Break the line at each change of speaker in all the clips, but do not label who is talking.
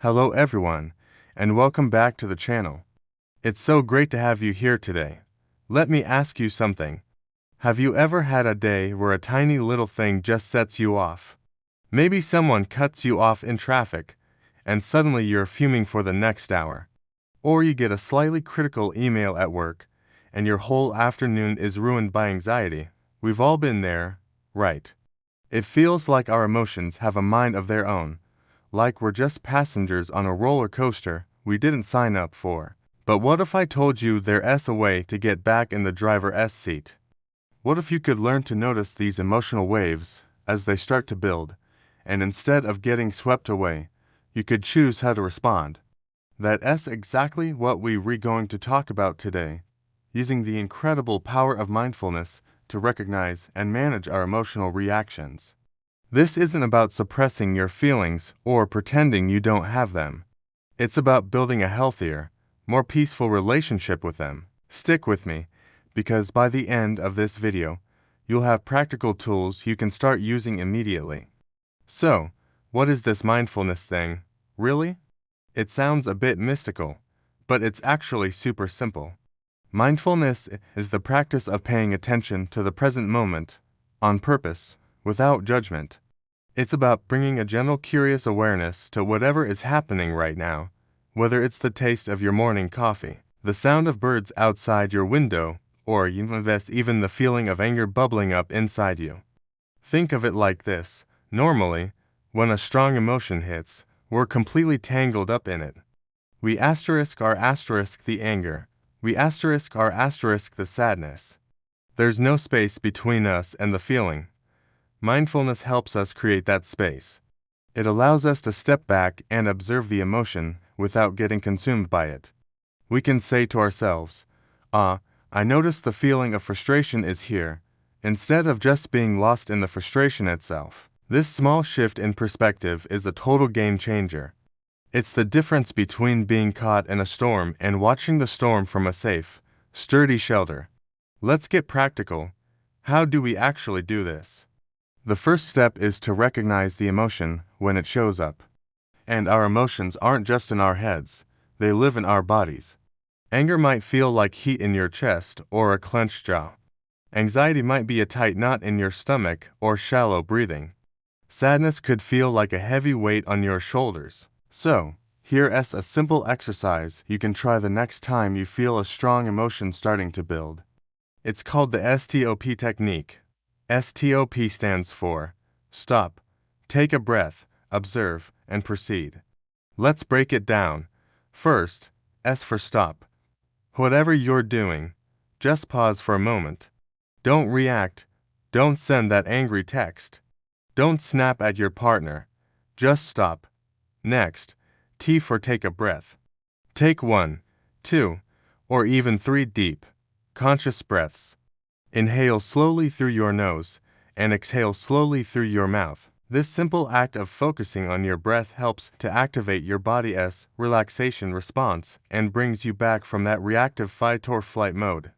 Hello everyone, and welcome back to the channel. It's so great to have you here today. Let me ask you something. Have you ever had a day where a tiny little thing just sets you off? Maybe someone cuts you off in traffic, and suddenly you're fuming for the next hour. Or you get a slightly critical email at work, and your whole afternoon is ruined by anxiety. We've all been there, right? It feels like our emotions have a mind of their own, like we're just passengers on a roller coaster we didn't sign up for. But what if I told you there's a way to get back in the driver's seat? What if you could learn to notice these emotional waves as they start to build, and instead of getting swept away, you could choose how to respond? That's exactly what we're going to talk about today, using the incredible power of mindfulness to recognize and manage our emotional reactions. This isn't about suppressing your feelings or pretending you don't have them. It's about building a healthier, more peaceful relationship with them. Stick with me, because by the end of this video, you'll have practical tools you can start using immediately. So, what is this mindfulness thing, really? It sounds a bit mystical, but it's actually super simple. Mindfulness is the practice of paying attention to the present moment, on purpose, without judgment. It's about bringing a gentle, curious awareness to whatever is happening right now, whether it's the taste of your morning coffee, the sound of birds outside your window, or even the feeling of anger bubbling up inside you. Think of it like this. Normally, when a strong emotion hits, we're completely tangled up in it. We asterisk the anger. We asterisk the sadness. There's no space between us and the feeling. Mindfulness helps us create that space. It allows us to step back and observe the emotion without getting consumed by it. We can say to ourselves, I notice the feeling of frustration is here, instead of just being lost in the frustration itself. This small shift in perspective is a total game changer. It's the difference between being caught in a storm and watching the storm from a safe, sturdy shelter. Let's get practical. How do we actually do this? The first step is to recognize the emotion when it shows up. And our emotions aren't just in our heads, they live in our bodies. Anger might feel like heat in your chest or a clenched jaw. Anxiety might be a tight knot in your stomach or shallow breathing. Sadness could feel like a heavy weight on your shoulders. So, here's a simple exercise you can try the next time you feel a strong emotion starting to build. It's called the STOP technique. STOP stands for Stop, Take a Breath, Observe, and Proceed. Let's break it down. First, S for stop. Whatever you're doing, just pause for a moment. Don't react. Don't send that angry text. Don't snap at your partner. Just stop. Next, T for take a breath. Take 1, 2, or even 3 deep, conscious breaths. Inhale slowly through your nose and exhale slowly through your mouth. This simple act of focusing on your breath helps to activate your body's relaxation response and brings you back from that reactive fight or flight mode.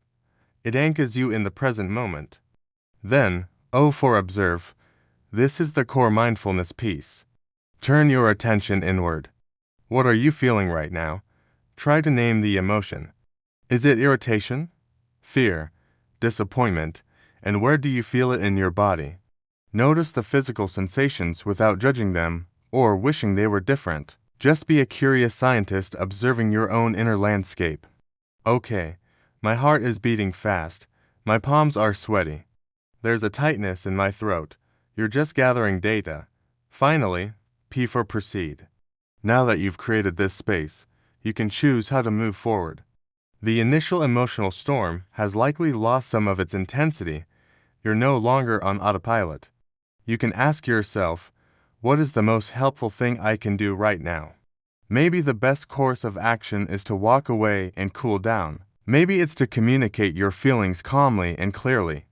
It anchors you in the present moment. Then, O for observe. This is the core mindfulness piece. Turn your attention inward. What are you feeling right now? Try to name the emotion. Is it irritation, fear, disappointment, and where do you feel it in your body? Notice the physical sensations without judging them or wishing they were different. Just be a curious scientist observing your own inner landscape. Okay, my heart is beating fast. My palms are sweaty. There's a tightness in my throat. You're just gathering data. Finally, P for proceed. Now that you've created this space, you can choose how to move forward. The initial emotional storm has likely lost some of its intensity. You're no longer on autopilot. You can ask yourself, what is the most helpful thing I can do right now? Maybe the best course of action is to walk away and cool down. Maybe it's to communicate your feelings calmly and clearly.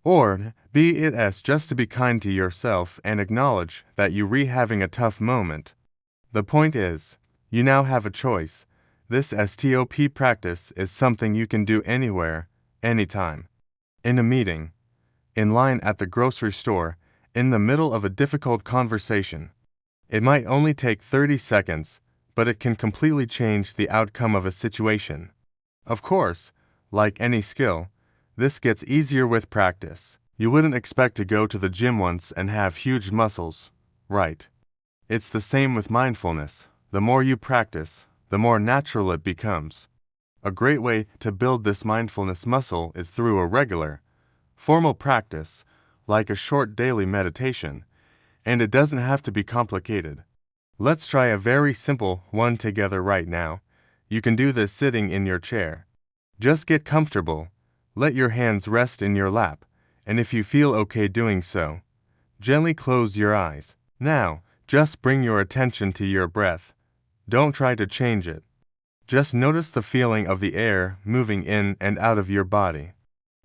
Or be it as just to be kind to yourself and acknowledge that you're having a tough moment. The point is, you now have a choice. This STOP practice is something you can do anywhere, anytime. In a meeting, in line at the grocery store, in the middle of a difficult conversation. It might only take 30 seconds, but it can completely change the outcome of a situation. Of course, like any skill, this gets easier with practice. You wouldn't expect to go to the gym once and have huge muscles, right? It's the same with mindfulness. The more you practice, the more natural it becomes. A great way to build this mindfulness muscle is through a regular, formal practice, like a short daily meditation, and it doesn't have to be complicated. Let's try a very simple one together right now. You can do this sitting in your chair. Just get comfortable, let your hands rest in your lap, and if you feel okay doing so, gently close your eyes. Now, just bring your attention to your breath. Don't try to change it. Just notice the feeling of the air moving in and out of your body.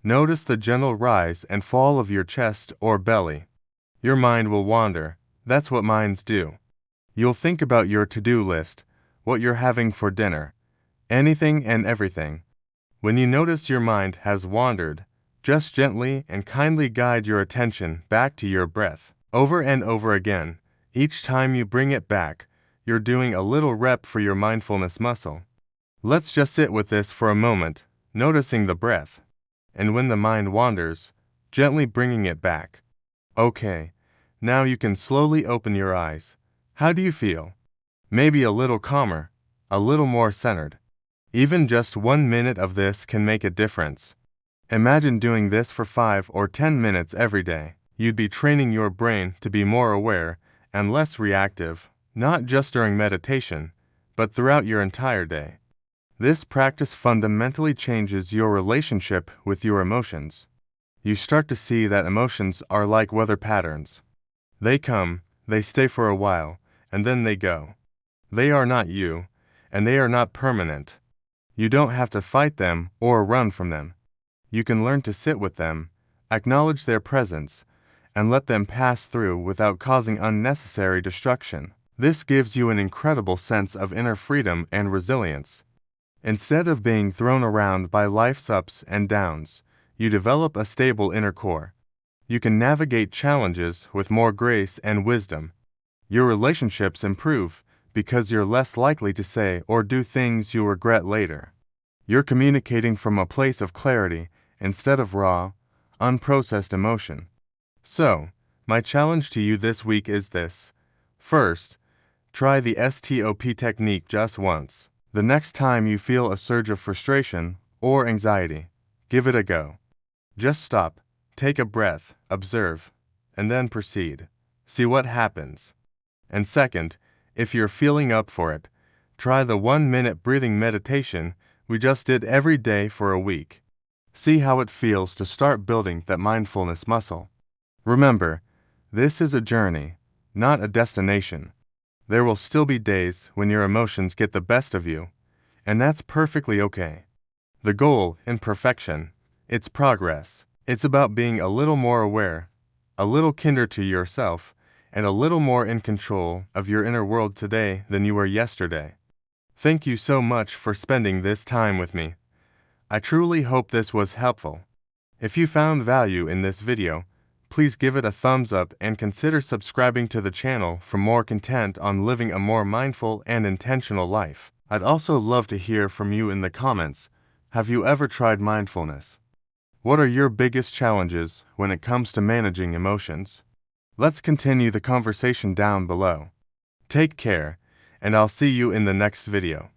Notice the gentle rise and fall of your chest or belly. Your mind will wander. That's what minds do. You'll think about your to-do list, what you're having for dinner, anything and everything. When you notice your mind has wandered, just gently and kindly guide your attention back to your breath. Over and over again, each time you bring it back, you're doing a little rep for your mindfulness muscle. Let's just sit with this for a moment, noticing the breath. And when the mind wanders, gently bringing it back. Okay, now you can slowly open your eyes. How do you feel? Maybe a little calmer, a little more centered. Even just 1 minute of this can make a difference. Imagine doing this for 5 or 10 minutes every day. You'd be training your brain to be more aware and less reactive, not just during meditation, but throughout your entire day. This practice fundamentally changes your relationship with your emotions. You start to see that emotions are like weather patterns. They come, they stay for a while, and then they go. They are not you, and they are not permanent. You don't have to fight them or run from them. You can learn to sit with them, acknowledge their presence, and let them pass through without causing unnecessary destruction. This gives you an incredible sense of inner freedom and resilience. Instead of being thrown around by life's ups and downs, you develop a stable inner core. You can navigate challenges with more grace and wisdom. Your relationships improve because you're less likely to say or do things you regret later. You're communicating from a place of clarity instead of raw, unprocessed emotion. So, my challenge to you this week is this. First, try the STOP technique just once. The next time you feel a surge of frustration or anxiety, give it a go. Just stop, take a breath, observe, and then proceed. See what happens. And second, if you're feeling up for it, try the 1-minute breathing meditation we just did every day for a week. See how it feels to start building that mindfulness muscle. Remember, this is a journey, not a destination. There will still be days when your emotions get the best of you, and that's perfectly okay. The goal isn't perfection, it's progress. It's about being a little more aware, a little kinder to yourself, and a little more in control of your inner world today than you were yesterday. Thank you so much for spending this time with me. I truly hope this was helpful. If you found value in this video, please give it a thumbs up and consider subscribing to the channel for more content on living a more mindful and intentional life. I'd also love to hear from you in the comments. Have you ever tried mindfulness? What are your biggest challenges when it comes to managing emotions? Let's continue the conversation down below. Take care, and I'll see you in the next video.